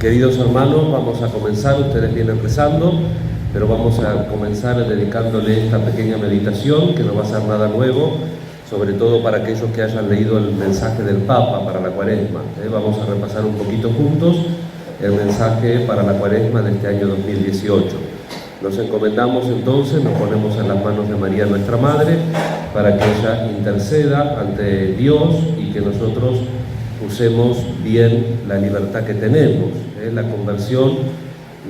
Queridos hermanos, vamos a comenzar, ustedes vienen rezando, pero vamos a comenzar dedicándole esta pequeña meditación, que no va a ser nada nuevo, sobre todo para aquellos que hayan leído el mensaje del Papa para la Cuaresma. Vamos a repasar un poquito juntos el mensaje para la Cuaresma de este año 2018. Nos encomendamos entonces, nos ponemos en las manos de María nuestra Madre, para que ella interceda ante Dios y que nosotros usemos bien la libertad que tenemos. La conversión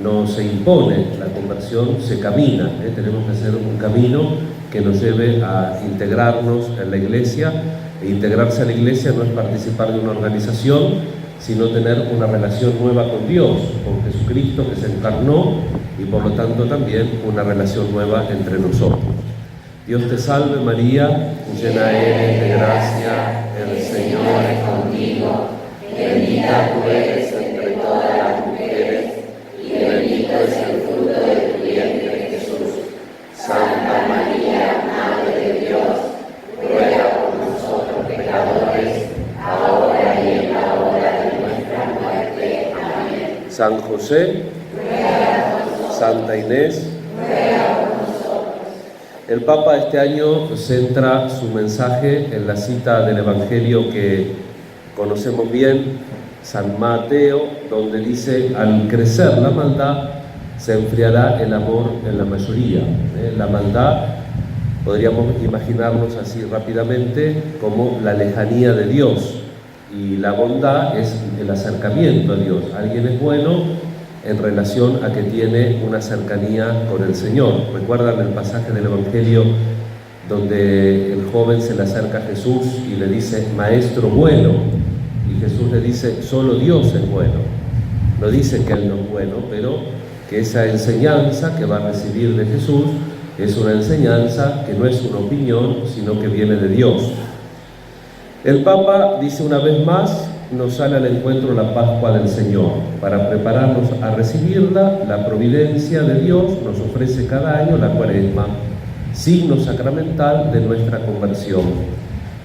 no se impone, la conversión se camina. Tenemos que hacer un camino que nos lleve a integrarnos en la Iglesia. E integrarse a la Iglesia no es participar de una organización, sino tener una relación nueva con Dios, con Jesucristo que se encarnó, y por lo tanto también una relación nueva entre nosotros. Dios te salve María, llena eres de gracia, el Señor es contigo, bendita tú eres entre todas las mujeres, y bendito es el fruto de tu vientre Jesús. Santa María, Madre de Dios, ruega por nosotros pecadores, ahora y en la hora de nuestra muerte. Amén. San José, ruega por nosotros. Santa Inés, ruega por nosotros. El Papa este año centra su mensaje en la cita del Evangelio que conocemos bien, San Mateo, donde dice: al crecer la maldad, se enfriará el amor en la mayoría. La maldad, podríamos imaginarnos así rápidamente, como la lejanía de Dios, y la bondad es el acercamiento a Dios. Alguien es bueno en relación a que tiene una cercanía con el Señor. ¿Recuerdan el pasaje del Evangelio donde el joven se le acerca a Jesús y le dice: Maestro bueno? Y Jesús le dice: solo Dios es bueno. No dice que Él no es bueno, pero que esa enseñanza que va a recibir de Jesús es una enseñanza que no es una opinión, sino que viene de Dios. El Papa dice una vez más: nos sale al encuentro la Pascua del Señor. Para prepararnos a recibirla, la providencia de Dios nos ofrece cada año la Cuaresma, signo sacramental de nuestra conversión,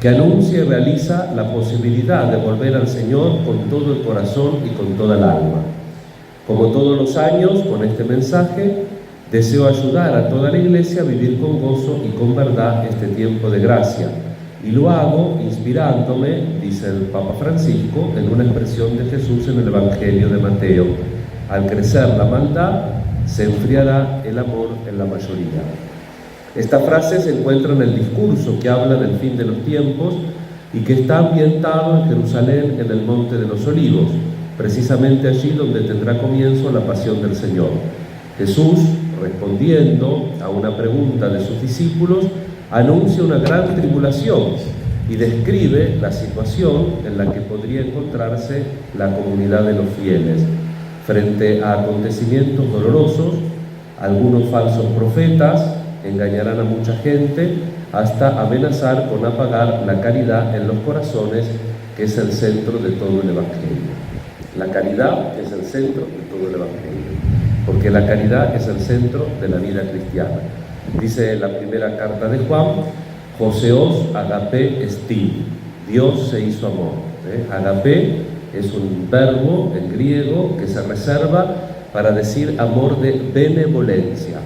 que anuncia y realiza la posibilidad de volver al Señor con todo el corazón y con toda el alma. Como todos los años, con este mensaje, deseo ayudar a toda la Iglesia a vivir con gozo y con verdad este tiempo de gracia. Y lo hago inspirándome, dice el Papa Francisco, en una expresión de Jesús en el Evangelio de Mateo: al crecer la maldad, se enfriará el amor en la mayoría. Esta frase se encuentra en el discurso que habla del fin de los tiempos y que está ambientado en Jerusalén, en el Monte de los Olivos, precisamente allí donde tendrá comienzo la pasión del Señor. Jesús, respondiendo a una pregunta de sus discípulos, anuncia una gran tribulación y describe la situación en la que podría encontrarse la comunidad de los fieles. Frente a acontecimientos dolorosos, algunos falsos profetas engañarán a mucha gente hasta amenazar con apagar la caridad en los corazones, que es el centro de todo el Evangelio. La caridad es el centro de todo el Evangelio, porque la caridad es el centro de la vida cristiana. Dice la primera carta de Juan: Joseos agape esti, Dios se hizo amor. Agape es un verbo en griego que se reserva para decir amor de benevolencia.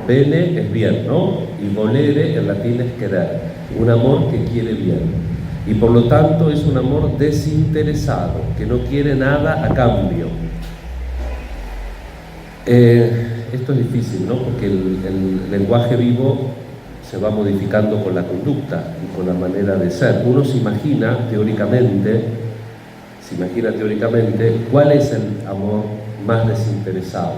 Bene es bien, ¿no? Y volere en latín es querer, un amor que quiere bien. Y por lo tanto es un amor desinteresado, que no quiere nada a cambio. Esto es difícil, ¿no? Porque el lenguaje vivo se va modificando con la conducta y con la manera de ser. Uno se imagina teóricamente cuál es el amor más desinteresado.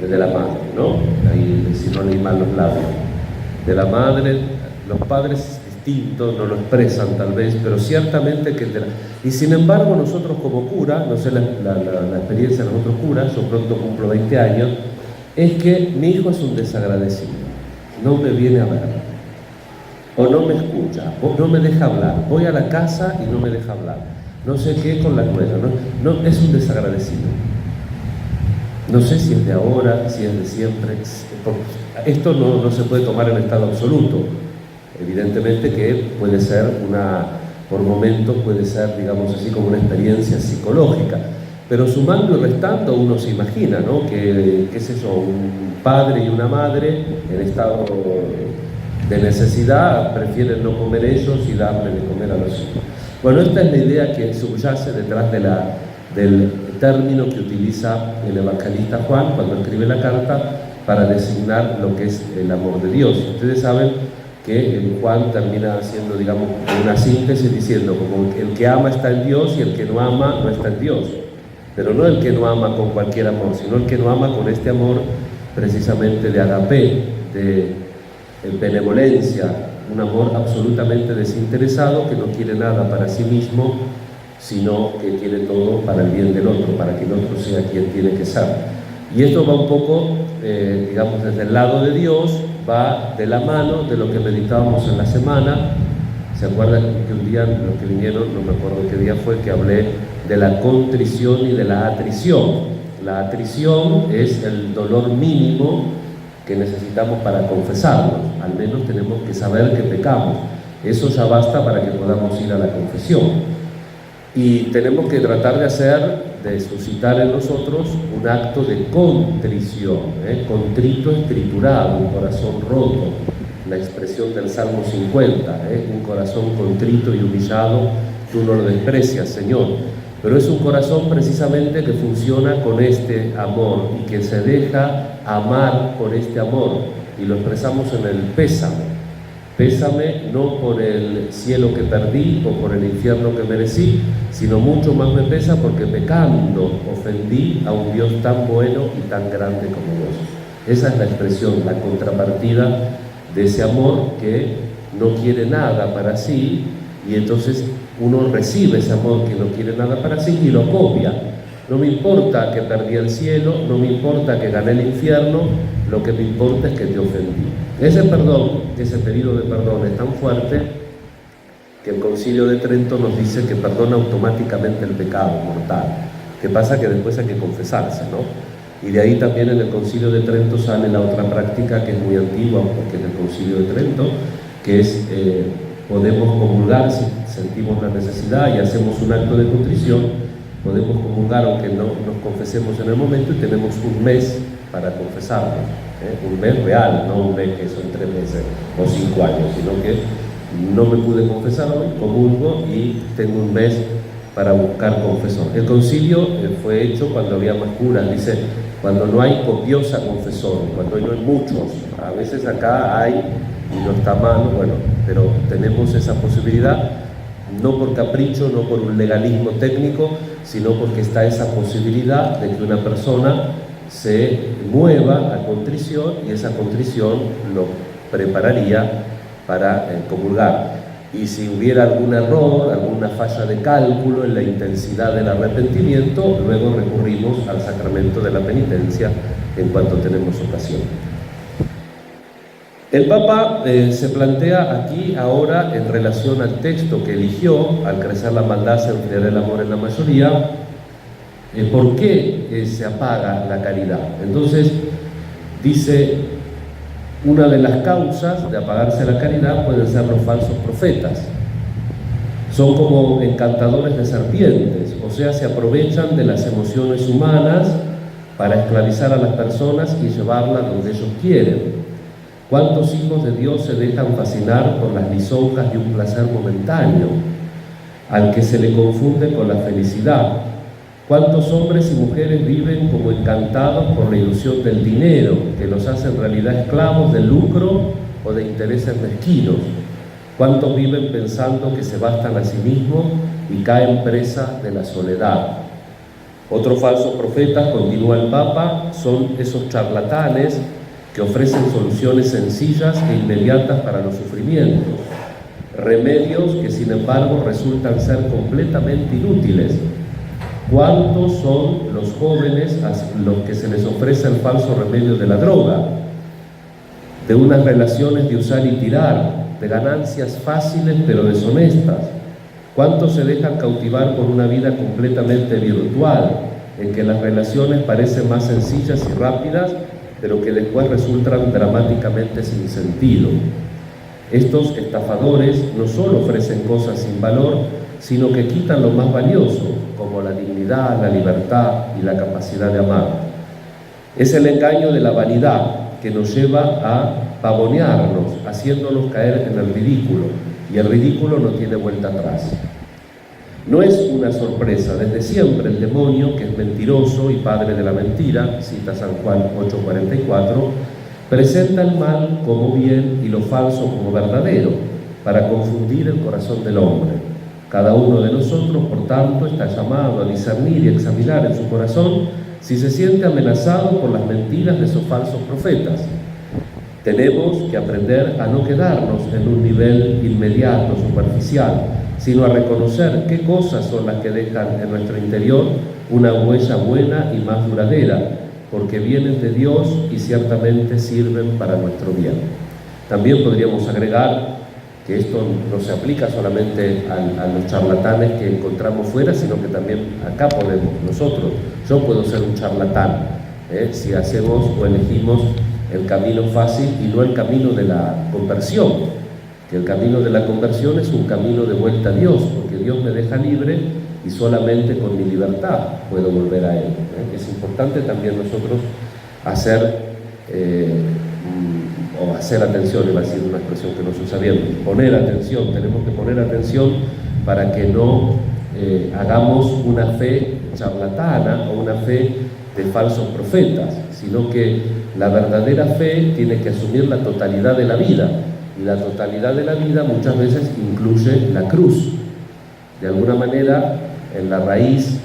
El de la madre, ¿no? Ahí, si no leí mal los labios. De la madre, los padres distintos no lo expresan tal vez, pero ciertamente que el de la... Y sin embargo nosotros como cura, no sé la experiencia de los otros curas, yo pronto cumplo 20 años, es que mi hijo es un desagradecido, no me viene a ver, o no me escucha, o no me deja hablar, voy a la casa y no me deja hablar, no sé qué con la nuera, no, es un desagradecido. No sé si es de ahora, si es de siempre. Esto no se puede tomar en estado absoluto. Evidentemente que puede ser por momentos puede ser, digamos así, como una experiencia psicológica. Pero sumando y restando uno se imagina, ¿no? Que, qué sé yo, un padre y una madre en estado de necesidad prefieren no comer ellos y darle de comer a los hijos. Bueno, esta es la idea que subyace detrás del término que utiliza el evangelista Juan cuando escribe la carta para designar lo que es el amor de Dios. Ustedes saben que Juan termina haciendo, digamos, una síntesis diciendo como el que ama está en Dios y el que no ama no está en Dios. Pero no el que no ama con cualquier amor, sino el que no ama con este amor precisamente de agape, de benevolencia, un amor absolutamente desinteresado que no quiere nada para sí mismo, sino que quiere todo para el bien del otro, para que el otro sea quien tiene que ser. Y esto va un poco, digamos, desde el lado de Dios, va de la mano de lo que meditábamos en la semana. ¿Se acuerdan que un día, los que vinieron, no me acuerdo qué día fue, que hablé de la contrición y de la atrición? La atrición es el dolor mínimo que necesitamos para confesarnos. Al menos tenemos que saber que pecamos. Eso ya basta para que podamos ir a la confesión. Y tenemos que tratar de suscitar en nosotros un acto de contrición, contrito es triturado, un corazón roto, la expresión del Salmo 50, un corazón contrito y humillado, tú no lo desprecias, Señor. Pero es un corazón precisamente que funciona con este amor y que se deja amar por este amor, y lo expresamos en el pésame. Pésame no por el cielo que perdí o por el infierno que merecí, sino mucho más me pesa porque pecando ofendí a un Dios tan bueno y tan grande como vos. Esa es la expresión, la contrapartida de ese amor que no quiere nada para sí, y entonces uno recibe ese amor que no quiere nada para sí y lo copia. No me importa que perdí el cielo, no me importa que gané el infierno, lo que me importa es que te ofendí. Ese perdón, ese pedido de perdón es tan fuerte que el Concilio de Trento nos dice que perdona automáticamente el pecado mortal. ¿Qué pasa? Que después hay que confesarse, ¿no? Y de ahí también en el Concilio de Trento sale la otra práctica que es muy antigua, porque es el Concilio de Trento, que es podemos comulgar si sentimos la necesidad y hacemos un acto de contrición. Podemos comulgar aunque no nos confesemos en el momento, y tenemos un mes para confesarnos, un mes real, no un mes que son 3 meses o 5 años, sino que no me pude confesar hoy, comulgo y tengo un mes para buscar confesor. El concilio fue hecho cuando había más curas, dice, cuando no hay copiosa confesor, cuando no hay muchos. A veces acá hay y no está mal, bueno, pero tenemos esa posibilidad, no por capricho, no por un legalismo técnico, sino porque está esa posibilidad de que una persona se mueva a contrición, y esa contrición lo prepararía para comulgar. Y si hubiera algún error, alguna falla de cálculo en la intensidad del arrepentimiento, luego recurrimos al sacramento de la penitencia en cuanto tenemos ocasión. El Papa se plantea aquí ahora, en relación al texto que eligió: al crecer la maldad se enfriará el amor en la mayoría. ¿Por qué se apaga la caridad? Entonces dice, una de las causas de apagarse la caridad pueden ser los falsos profetas. Son como encantadores de serpientes, o sea, se aprovechan de las emociones humanas para esclavizar a las personas y llevarlas donde ellos quieren. ¿Cuántos hijos de Dios se dejan fascinar por las lisonjas de un placer momentáneo, al que se le confunde con la felicidad? ¿Cuántos hombres y mujeres viven como encantados por la ilusión del dinero, que los hace en realidad esclavos del lucro o de intereses mezquinos? ¿Cuántos viven pensando que se bastan a sí mismos y caen presa de la soledad? Otros falsos profetas, continúa el Papa, son esos charlatanes que ofrecen soluciones sencillas e inmediatas para los sufrimientos, remedios que sin embargo resultan ser completamente inútiles. ¿Cuántos son los jóvenes a los que se les ofrece el falso remedio de la droga, de unas relaciones de usar y tirar, de ganancias fáciles pero deshonestas? ¿Cuántos se dejan cautivar por una vida completamente virtual, en que las relaciones parecen más sencillas y rápidas, pero que después resultan dramáticamente sin sentido? Estos estafadores no solo ofrecen cosas sin valor, sino que quitan lo más valioso, como la dignidad, la libertad y la capacidad de amar. Es el engaño de la vanidad que nos lleva a pavonearnos, haciéndonos caer en el ridículo, y el ridículo no tiene vuelta atrás. No es una sorpresa, desde siempre el demonio, que es mentiroso y padre de la mentira, cita San Juan 8:44, presenta el mal como bien y lo falso como verdadero, para confundir el corazón del hombre. Cada uno de nosotros, por tanto, está llamado a discernir y examinar en su corazón si se siente amenazado por las mentiras de esos falsos profetas. Tenemos que aprender a no quedarnos en un nivel inmediato, superficial, sino a reconocer qué cosas son las que dejan en nuestro interior una huella buena y más duradera, porque vienen de Dios y ciertamente sirven para nuestro bien. También podríamos agregar que esto no se aplica solamente a los charlatanes que encontramos fuera, sino que también acá podemos nosotros. Yo puedo ser un charlatán, si hacemos o elegimos el camino fácil y no el camino de la conversión, que el camino de la conversión es un camino de vuelta a Dios, porque Dios me deja libre y solamente con mi libertad puedo volver a Él. Es importante también nosotros hacer atención, iba a decir una expresión que no se usa bien, poner atención, tenemos que poner atención para que no hagamos una fe charlatana o una fe de falsos profetas, sino que la verdadera fe tiene que asumir la totalidad de la vida, y la totalidad de la vida muchas veces incluye la cruz. De alguna manera, en la raíz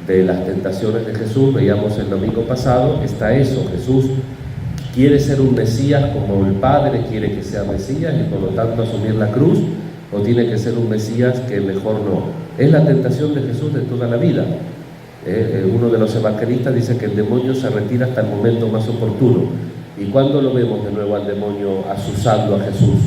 de las tentaciones de Jesús, veíamos el domingo pasado, está eso. Jesús quiere ser un Mesías como el Padre quiere que sea Mesías y por lo tanto asumir la cruz, o tiene que ser un Mesías que mejor no. Es la tentación de Jesús de toda la vida. Uno de los evangelistas dice que el demonio se retira hasta el momento más oportuno. ¿Y cuándo lo vemos de nuevo al demonio asusando a Jesús?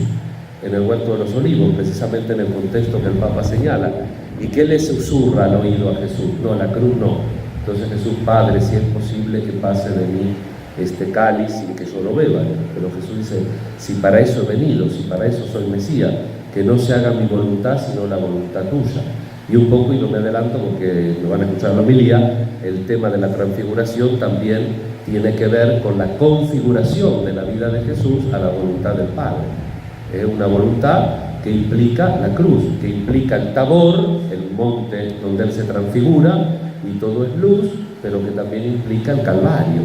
En el huerto de los olivos, precisamente en el contexto que el Papa señala. ¿Y qué le susurra al oído a Jesús? No, la cruz no. Entonces Jesús, Padre, si es posible que pase de mí este cáliz sin que yo lo beba. Pero Jesús dice, si para eso he venido, si para eso soy Mesías, que no se haga mi voluntad sino la voluntad tuya. Y un poco, y no me adelanto porque lo van a escuchar en la homilía, el tema de la transfiguración también tiene que ver con la configuración de la vida de Jesús a la voluntad del Padre. Es una voluntad que implica la cruz, que implica el Tabor, el monte donde Él se transfigura, y todo es luz, pero que también implica el Calvario.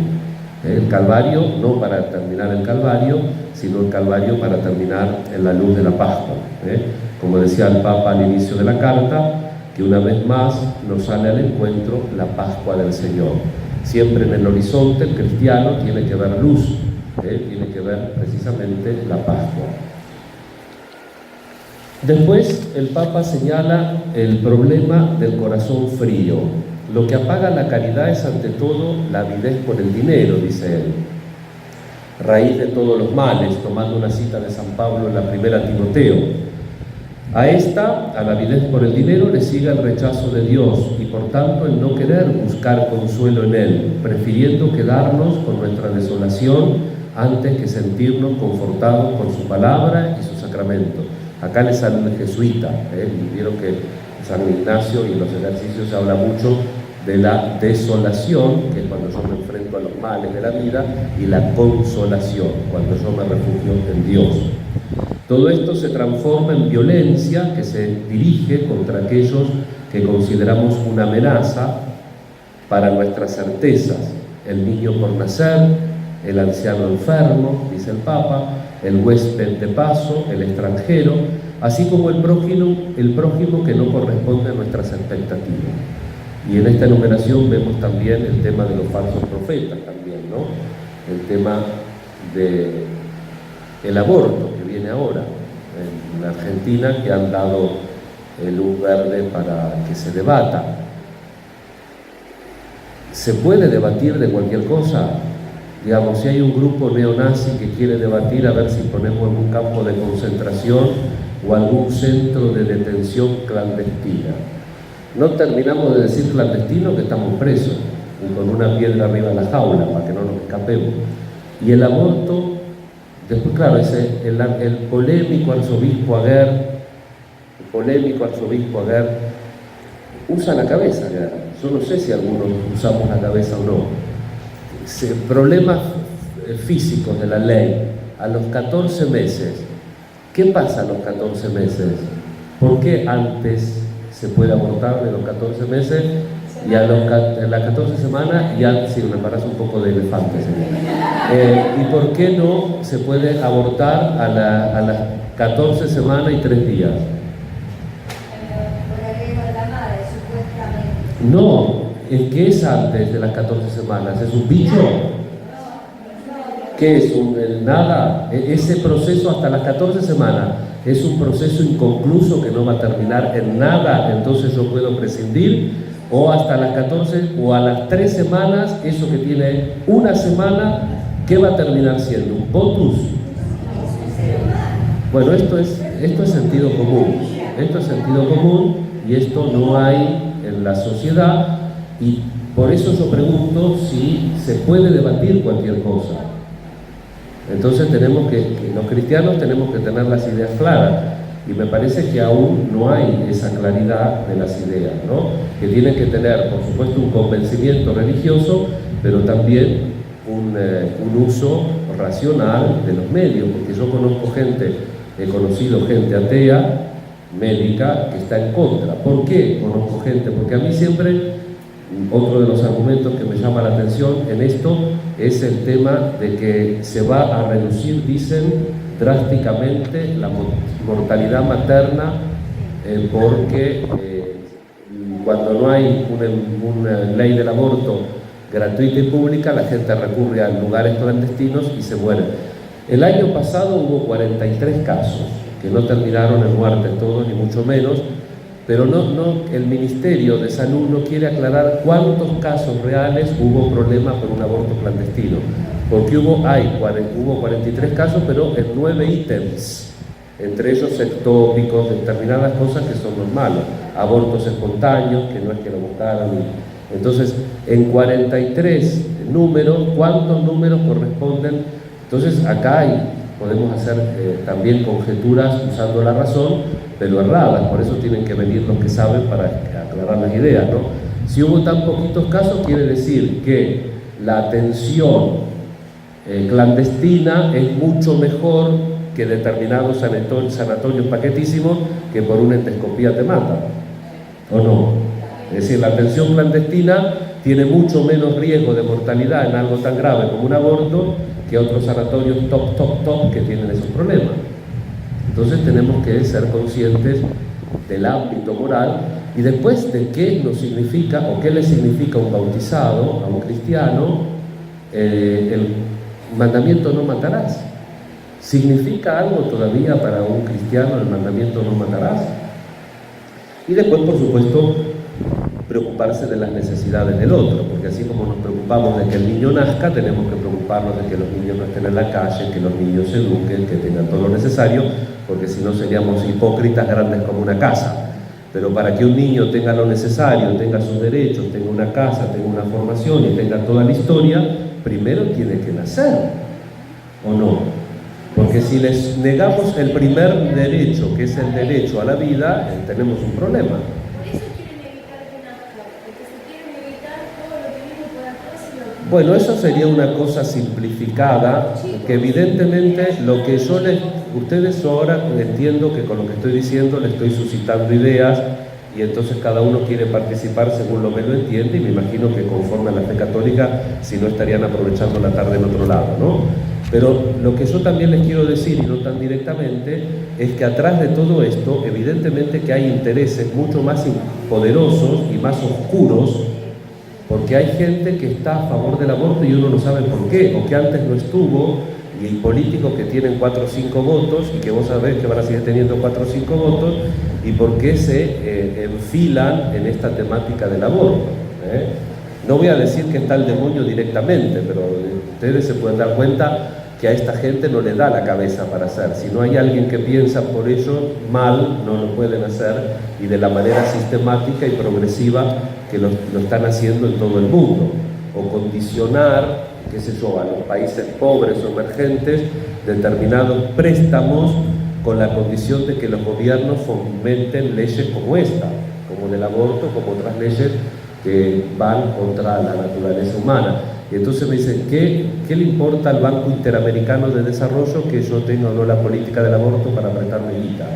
El Calvario, no para terminar el Calvario, sino el Calvario para terminar en la luz de la Pascua. Como decía el Papa al inicio de la carta, que una vez más nos sale al encuentro la Pascua del Señor. Siempre en el horizonte el cristiano tiene que ver luz, tiene que ver precisamente la Pascua. Después el Papa señala el problema del corazón frío. Lo que apaga la caridad es ante todo la avidez por el dinero, dice él. Raíz de todos los males, tomando una cita de San Pablo en la primera Timoteo. A la avidez por el dinero, le sigue el rechazo de Dios y por tanto el no querer buscar consuelo en Él, prefiriendo quedarnos con nuestra desolación antes que sentirnos confortados por su palabra y su sacramento. Acá le sale un jesuita, y vieron que San Ignacio y en los ejercicios se habla mucho de la desolación, que es cuando yo me enfrento a los males de la vida, y la consolación, cuando yo me refugio en Dios. Todo esto se transforma en violencia que se dirige contra aquellos que consideramos una amenaza para nuestras certezas. El niño por nacer, el anciano enfermo, dice el Papa, el huésped de paso, el extranjero, así como el prójimo que no corresponde a nuestras expectativas. Y en esta enumeración vemos también el tema de los falsos profetas también, ¿no? El tema del aborto que viene ahora en la Argentina, que han dado luz verde para que se debata. ¿Se puede debatir de cualquier cosa? Digamos, si hay un grupo neonazi que quiere debatir a ver si ponemos algún campo de concentración o algún centro de detención clandestina. No terminamos de decir clandestino que estamos presos y con una piedra arriba de la jaula para que no nos escapemos. Y el aborto, después claro, el polémico arzobispo Aguer, usa la cabeza ya. Yo no sé si algunos usamos la cabeza o no. Problemas físicos de la ley a los 14 meses. ¿Qué pasa a los 14 meses? ¿Por qué antes se puede abortar de los 14 meses y a las 14 semanas ya sí, un embarazo un poco de elefante? ¿Y por qué no se puede abortar a las 14 semanas y 3 días? No, el que es antes de las 14 semanas, ¿es un bicho? ¿Qué es? Nada. Ese proceso hasta las 14 semanas es un proceso inconcluso que no va a terminar en nada, entonces yo puedo prescindir, o hasta las 14 o a las 3 semanas, eso que tiene una semana, ¿qué va a terminar siendo? ¿Un potus? Bueno, esto es sentido común. Esto es sentido común y esto no hay en la sociedad, y por eso yo pregunto si se puede debatir cualquier cosa. Entonces tenemos los cristianos tenemos que tener las ideas claras, y me parece que aún no hay esa claridad de las ideas, ¿no? Que tienen que tener, por supuesto, un convencimiento religioso, pero también un uso racional de los medios, porque yo he conocido gente atea, médica, que está en contra. ¿Por qué conozco gente? Porque a mí siempre, otro de los argumentos que me llama la atención en esto es el tema de que se va a reducir, dicen, drásticamente la mortalidad materna, porque cuando no hay una ley del aborto gratuita y pública, la gente recurre a lugares clandestinos y se muere. El año pasado hubo 43 casos, que no terminaron en muerte todos, ni mucho menos, pero el Ministerio de Salud no quiere aclarar cuántos casos reales hubo problemas por un aborto clandestino, porque hubo 43 casos, pero en 9 ítems, entre ellos ectópicos, determinadas cosas que son normales, abortos espontáneos, que no es que lo buscaran. Entonces, en 43 números, ¿cuántos números corresponden? Entonces, acá podemos hacer también conjeturas usando la razón, pero erradas. Por eso tienen que venir los que saben para aclarar las ideas, ¿no? Si hubo tan poquitos casos, quiere decir que la atención clandestina es mucho mejor que determinados sanatorios paquetísimos que por una endoscopía te matan, ¿o no? Es decir, la atención clandestina tiene mucho menos riesgo de mortalidad en algo tan grave como un aborto que otros sanatorios top que tienen esos problemas. Entonces tenemos que ser conscientes del ámbito moral y después de qué nos significa o qué le significa a un bautizado, a un cristiano, el mandamiento no matarás. ¿Significa algo todavía para un cristiano el mandamiento no matarás? Y después, por supuesto, preocuparse de las necesidades del otro, porque así como nos preocupamos de que el niño nazca, tenemos que preocuparnos de que los niños no estén en la calle, que los niños se eduquen, que tengan todo lo necesario, porque si no seríamos hipócritas grandes como una casa. Pero para que un niño tenga lo necesario, tenga sus derechos, tenga una casa, tenga una formación y tenga toda la historia, primero tiene que nacer, ¿o no? Porque si les negamos el primer derecho, que es el derecho a la vida, tenemos un problema. Bueno, eso sería una cosa simplificada, que evidentemente lo que ustedes ahora entiendo que con lo que estoy diciendo les estoy suscitando ideas, y entonces cada uno quiere participar según lo que lo entiende, y me imagino que conforme a la fe católica, si no estarían aprovechando la tarde en otro lado, ¿no? Pero lo que yo también les quiero decir, y no tan directamente, es que atrás de todo esto, evidentemente que hay intereses mucho más poderosos y más oscuros, porque hay gente que está a favor del aborto y uno no sabe por qué, o que antes no estuvo, y hay políticos que tienen 4 o 5 votos y que vos sabés que van a seguir teniendo 4 o 5 votos, y por qué se enfilan en esta temática del aborto. No voy a decir que está el demonio directamente, pero ustedes se pueden dar cuenta que a esta gente no le da la cabeza para hacer. Si no hay alguien que piensa por ello mal, no lo pueden hacer, y de la manera sistemática y progresiva que lo están haciendo en todo el mundo, o condicionar, qué sé yo, a los países pobres o emergentes determinados préstamos con la condición de que los gobiernos fomenten leyes como esta, como con el aborto, como otras leyes que van contra la naturaleza humana. Y entonces me dicen, ¿qué le importa al Banco Interamericano de Desarrollo que yo tenga o no la política del aborto para prestarme guita?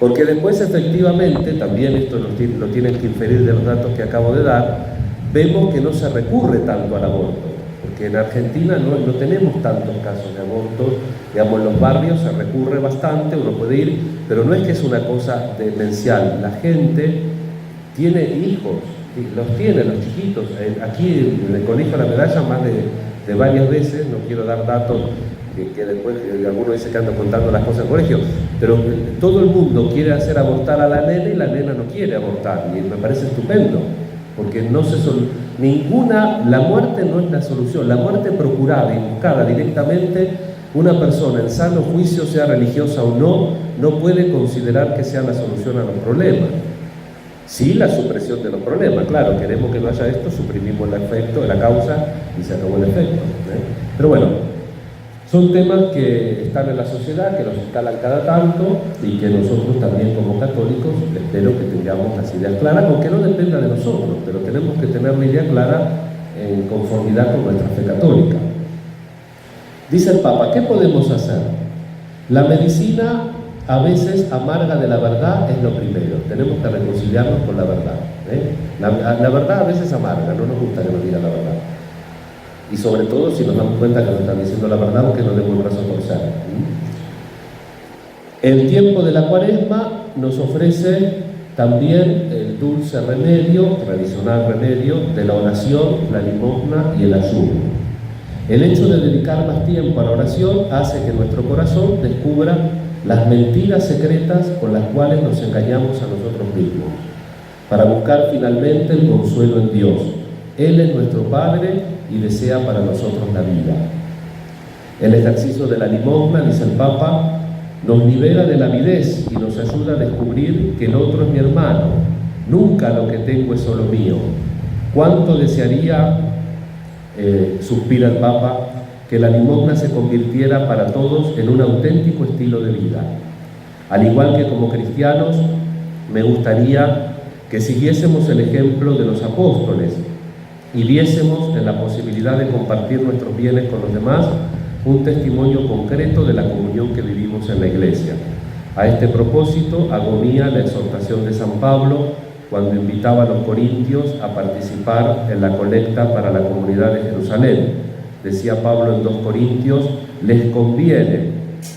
Porque después, efectivamente, también esto lo tienen que inferir de los datos que acabo de dar, vemos que no se recurre tanto al aborto, porque en Argentina no tenemos tantos casos de aborto, digamos, en los barrios se recurre bastante, uno puede ir, pero no es que es una cosa demencial, la gente tiene hijos, los tiene, los chiquitos, aquí en el Colegio La Medalla más de varias veces, no quiero dar datos que después alguno dice que ando contando las cosas en el colegio, pero todo el mundo quiere hacer abortar a la nena y la nena no quiere abortar, y me parece estupendo, porque la muerte no es la solución, la muerte procurada y buscada directamente, una persona en sano juicio, sea religiosa o no puede considerar que sea la solución a los problemas. Sí, la supresión de los problemas, claro, queremos que no haya esto, suprimimos el efecto, la causa y se acabó el efecto, Pero bueno, son temas que están en la sociedad, que nos instalan cada tanto y que nosotros también como católicos espero que tengamos las ideas claras, aunque no dependa de nosotros, pero tenemos que tener la idea clara en conformidad con nuestra fe católica. Dice el Papa, ¿qué podemos hacer? La medicina a veces amarga de la verdad es lo primero, tenemos que reconciliarnos con la verdad. La verdad a veces amarga, no nos gusta que nos diga la verdad. Y sobre todo si nos damos cuenta que nos están diciendo la verdad, aunque no demos el brazo a torcer. El tiempo de la Cuaresma nos ofrece también el dulce remedio, tradicional remedio, de la oración, la limosna y el ayuno. El hecho de dedicar más tiempo a la oración hace que nuestro corazón descubra las mentiras secretas con las cuales nos engañamos a nosotros mismos, para buscar finalmente el consuelo en Dios. Él es nuestro Padre y desea para nosotros la vida. El ejercicio de la limosna, dice el Papa, nos libera de la avidez y nos ayuda a descubrir que el otro es mi hermano. Nunca lo que tengo es solo mío. ¿Cuánto desearía, suspira el Papa, que la limosna se convirtiera para todos en un auténtico estilo de vida? Al igual que como cristianos, me gustaría que siguiésemos el ejemplo de los apóstoles y viésemos en la posibilidad de compartir nuestros bienes con los demás un testimonio concreto de la comunión que vivimos en la Iglesia. A este propósito, agonía la exhortación de San Pablo cuando invitaba a los corintios a participar en la colecta para la comunidad de Jerusalén. Decía Pablo en 2 Corintios, les conviene,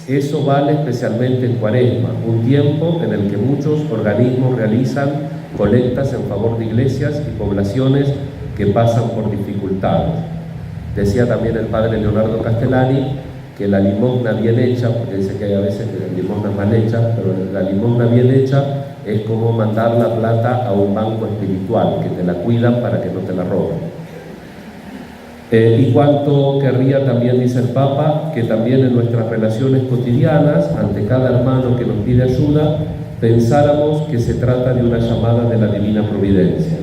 eso vale especialmente en Cuaresma, un tiempo en el que muchos organismos realizan colectas en favor de iglesias y poblaciones que pasan por dificultades. Decía también el padre Leonardo Castellani que la limosna bien hecha, porque dice que hay a veces limosnas mal hechas, pero la limosna bien hecha es como mandar la plata a un banco espiritual, que te la cuidan para que no te la roben. Y cuánto querría también, dice el Papa, que también en nuestras relaciones cotidianas, ante cada hermano que nos pide ayuda, pensáramos que se trata de una llamada de la Divina Providencia.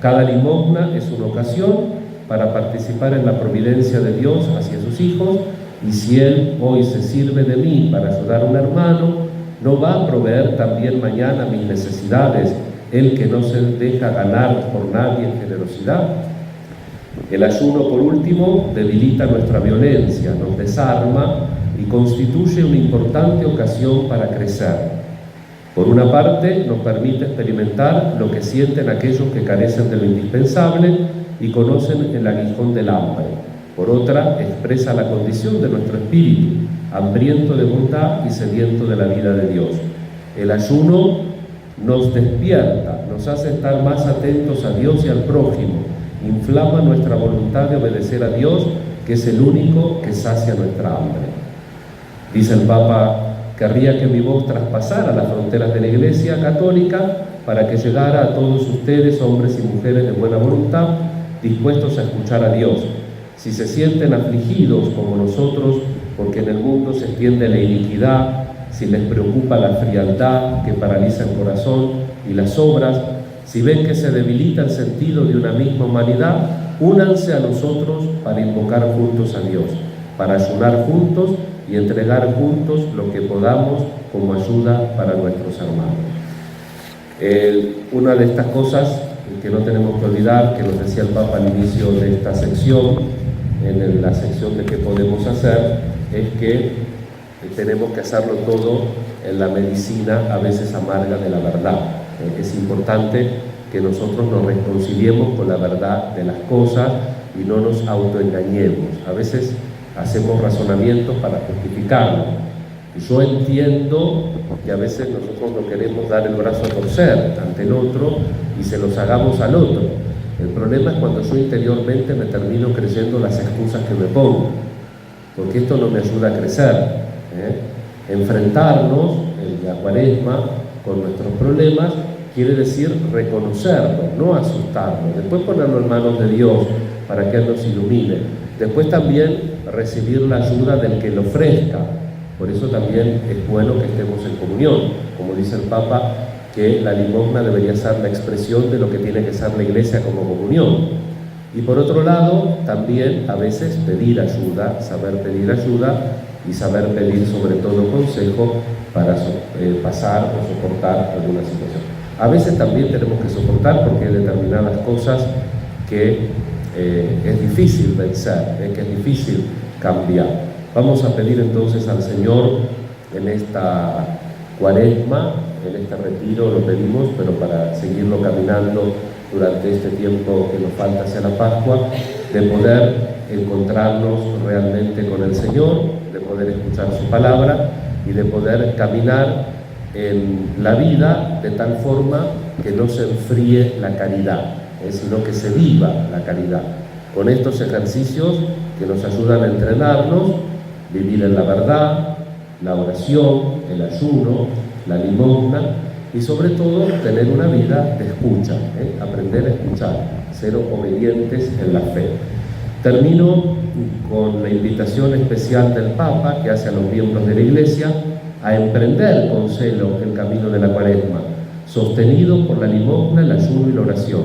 Cada limosna es una ocasión para participar en la providencia de Dios hacia sus hijos, y si Él hoy se sirve de mí para ayudar a un hermano, ¿no va a proveer también mañana mis necesidades, Él que no se deja ganar por nadie en generosidad? El ayuno, por último, debilita nuestra violencia, nos desarma y constituye una importante ocasión para crecer. Por una parte, nos permite experimentar lo que sienten aquellos que carecen de lo indispensable y conocen el aguijón del hambre. Por otra, expresa la condición de nuestro espíritu, hambriento de bondad y sediento de la vida de Dios. El ayuno nos despierta, nos hace estar más atentos a Dios y al prójimo, inflama nuestra voluntad de obedecer a Dios, que es el único que sacia nuestra hambre. Dice el Papa, querría que mi voz traspasara las fronteras de la Iglesia Católica para que llegara a todos ustedes, hombres y mujeres de buena voluntad, dispuestos a escuchar a Dios. Si se sienten afligidos como nosotros, porque en el mundo se extiende la iniquidad, si les preocupa la frialdad que paraliza el corazón y las obras, si ven que se debilita el sentido de una misma humanidad, únanse a nosotros para invocar juntos a Dios, para ayunar juntos y entregar juntos lo que podamos como ayuda para nuestros hermanos. Una de estas cosas que no tenemos que olvidar, que nos decía el Papa al inicio de esta sección, en la sección de qué podemos hacer, es que tenemos que hacerlo todo en la medicina a veces amarga de la verdad. Es importante que nosotros nos reconciliemos con la verdad de las cosas y no nos autoengañemos. A veces hacemos razonamientos para justificarlo. Yo entiendo que a veces nosotros no queremos dar el brazo a torcer ante el otro y se los hagamos al otro. El problema es cuando yo interiormente me termino creyendo las excusas que me pongo, porque esto no me ayuda a crecer. Enfrentarnos en la Cuaresma con nuestros problemas quiere decir reconocerlo, no asustarnos, después ponerlo en manos de Dios para que Él nos ilumine, después también recibir la ayuda del que lo ofrezca. Por eso también es bueno que estemos en comunión, como dice el Papa, que la limosna debería ser la expresión de lo que tiene que ser la Iglesia como comunión. Y por otro lado, también a veces pedir ayuda, saber pedir ayuda y saber pedir sobre todo consejo para pasar o soportar alguna situación. A veces también tenemos que soportar porque hay determinadas cosas que es difícil vencer, que es difícil cambiar. Vamos a pedir entonces al Señor en esta Cuaresma, en este retiro lo pedimos, pero para seguirlo caminando durante este tiempo que nos falta hacia la Pascua, de poder encontrarnos realmente con el Señor, de poder escuchar su palabra y de poder caminar en la vida de tal forma que no se enfríe la caridad, sino que se viva la caridad. Con estos ejercicios que nos ayudan a entrenarnos, vivir en la verdad, la oración, el ayuno, la limosna y sobre todo tener una vida de escucha, aprender a escuchar, ser obedientes en la fe. Termino con la invitación especial del Papa que hace a los miembros de la Iglesia a emprender con celo el camino de la Cuaresma, sostenido por la limosna, el ayuno y la oración.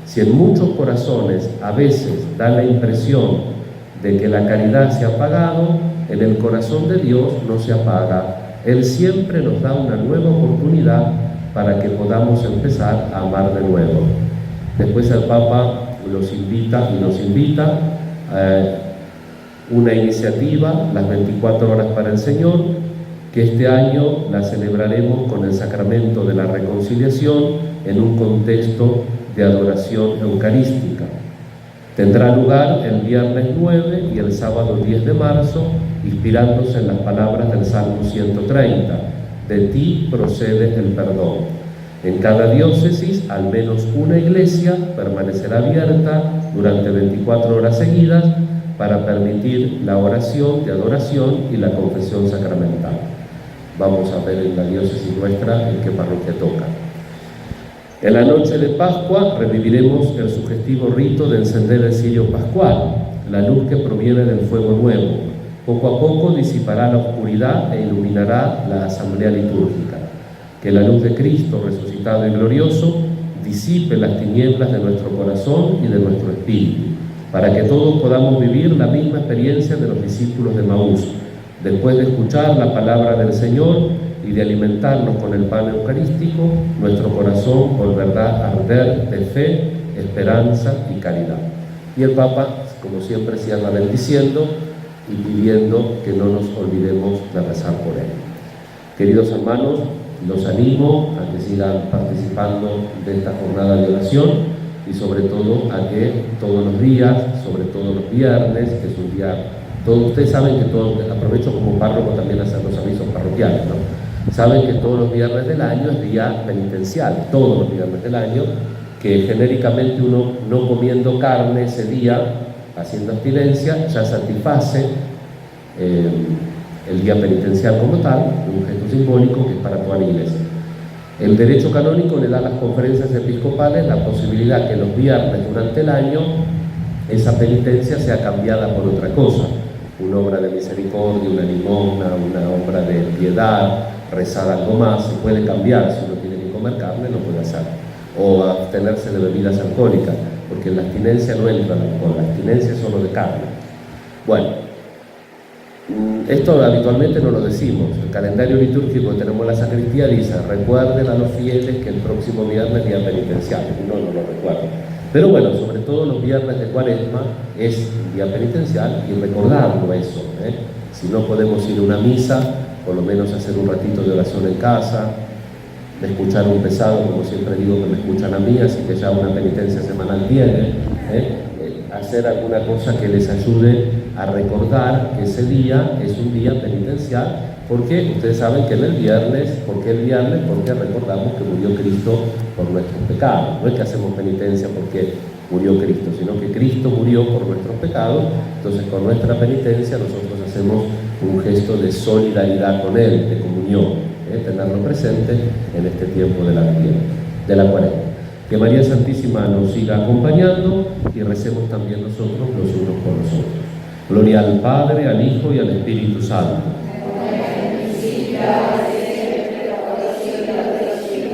Si en muchos corazones a veces da la impresión de que la caridad se ha apagado, en el corazón de Dios no se apaga. Él siempre nos da una nueva oportunidad para que podamos empezar a amar de nuevo. Después el Papa los invita y nos invita a una iniciativa, las 24 horas para el Señor, que este año la celebraremos con el sacramento de la reconciliación en un contexto de adoración eucarística. Tendrá lugar el viernes 9 y el sábado 10 de marzo, inspirándose en las palabras del Salmo 130, de ti procede el perdón. En cada diócesis, al menos una iglesia permanecerá abierta durante 24 horas seguidas para permitir la oración de adoración y la confesión sacramental. Vamos a ver en la diócesis nuestra en qué parroquia toca. En la noche de Pascua reviviremos el sugestivo rito de encender el cirio pascual, la luz que proviene del fuego nuevo. Poco a poco disipará la oscuridad e iluminará la asamblea litúrgica. Que la luz de Cristo resucitado y glorioso disipe las tinieblas de nuestro corazón y de nuestro espíritu, para que todos podamos vivir la misma experiencia de los discípulos de Maús. Después de escuchar la palabra del Señor y de alimentarnos con el pan eucarístico, nuestro corazón volverá a arder de fe, esperanza y caridad. Y el Papa, como siempre, cierra bendiciendo y pidiendo que no nos olvidemos de rezar por él. Queridos hermanos, los animo a que sigan participando de esta jornada de oración y sobre todo a que todos los días, sobre todo los viernes, que es un día, todos ustedes saben que aprovecho como párroco también a hacer los avisos parroquiales, ¿no? Saben que todos los viernes del año es día penitencial, todos los viernes del año, que genéricamente uno no comiendo carne ese día, haciendo abstinencia, ya satisface el día penitencial como tal, un gesto simbólico que es para toda la Iglesia. El derecho canónico le da a las conferencias episcopales la posibilidad que los viernes durante el año esa penitencia sea cambiada por otra cosa, una obra de misericordia, una limosna, una obra de piedad, rezar algo más, se puede cambiar. Si uno tiene que comer carne, lo puede hacer, o abstenerse de bebidas alcohólicas, porque en la abstinencia no entra el alcohol, la abstinencia es solo de carne. Bueno, Esto habitualmente no lo decimos. El calendario litúrgico que tenemos en la sacristía dice: recuerden a los fieles que el próximo viernes es día penitencial. No lo recuerdo. Pero bueno, sobre todo los viernes de Cuaresma es día penitencial, y recordarlo eso. Si no podemos ir a una misa, por lo menos hacer un ratito de oración en casa, de escuchar un pesado, como siempre digo que me escuchan a mí, así que ya una penitencia semanal tiene. Hacer alguna cosa que les ayude a recordar que ese día es un día penitencial, porque ustedes saben que en el viernes, ¿por qué el viernes? Porque recordamos que murió Cristo por nuestros pecados. No es que hacemos penitencia porque murió Cristo, sino que Cristo murió por nuestros pecados. Entonces, con nuestra penitencia nosotros hacemos un gesto de solidaridad con Él, de comunión, tenerlo presente en este tiempo de la Cuaresma. Que María Santísima nos siga acompañando y recemos también nosotros los unos por los otros. Gloria al Padre, al Hijo y al Espíritu Santo.